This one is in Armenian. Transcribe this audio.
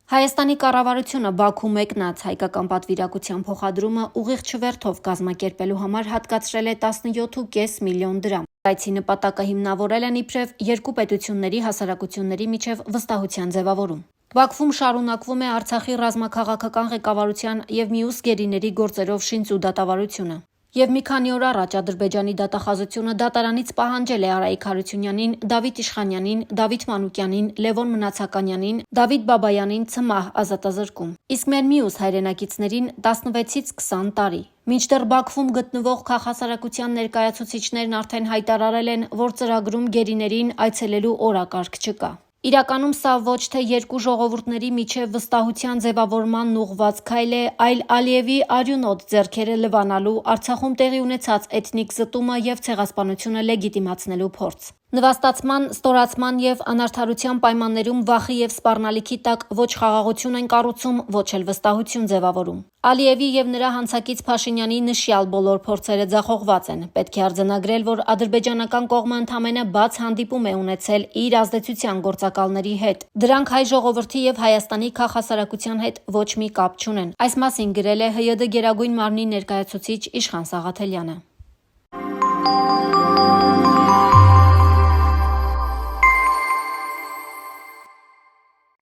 Հայաստանի կառավարությունը Բաքու մեկնած հայկական պատվիրակության փոխադրումը ուղիղ չվերթով կազմակերպելու համար հատկացրել է 17.5 միլիոն դրամ։ Այցի նպատակը հիմնավորել են իբրև երկու պետությունների հասարակությունների միջև վստահության ձևավորում։ Բաքվում շարունակվում է Արցախի ռազմաքաղաքական ղեկավարության և մյուս գերիների գործերով շինծու դատավարությունը։ Եվ մի քանի օր առաջ Ադրբեջանի դատախազությունը դատարանից պահանջել է Արայիկ Հարությունյանին, Դավիթ Իշխանյանին, Դավիթ Մանուկյանին, Լևոն Մնացականյանին, Դավիթ Բաբայանին ցմահ ազատազրկում։ Իսկ մեր մյուս հայրենակիցներին 16-ից 20 տարի։ Մինչդեռ Բաքվում գտնվող քաղաքասարակության ներկայացուցիչներն արդեն հայտարարել են, որ ծրագրում գերիներին այցելելու օրակարգ չկա։ Իրականում սա ոչ թե երկու ժողովուրդների միջև վստահության ձևավորման ուղղված քայլ է, այլ Ալիևի արյունոտ ձեռքերը լվանալու, Արցախում տեղի ունեցած էթնիկ զտումը և ցեղասպանությունը լեգիտիմացնելու փորձ։ Նվաստացման, ստորացման և անարդարության պայմաններում վախի և սպառնալիքի տակ ոչ խաղաղություն են կառուցում, ոչ էլ վստահություն ձևավորում։ Ալիևի և նրա հանցակից Փաշինյանի նշյալ բոլոր փորձերը ձախողված են։ Պետք է արձանագրել, որ ադրբեջանական կողմը ընդամենը բաց հանդիպում է ունեցել իր ազդեցության գործակալների հետ։ Դրանք հայ ժողովրդի և Հայաստանի քաղաքասարակության հետ ոչ մի կապ չունեն։ Այս մասին գրել է ՀՅԴ Գերագույն մարմնի ներկայացուցիչ Իշխան Սաղաթելյանը։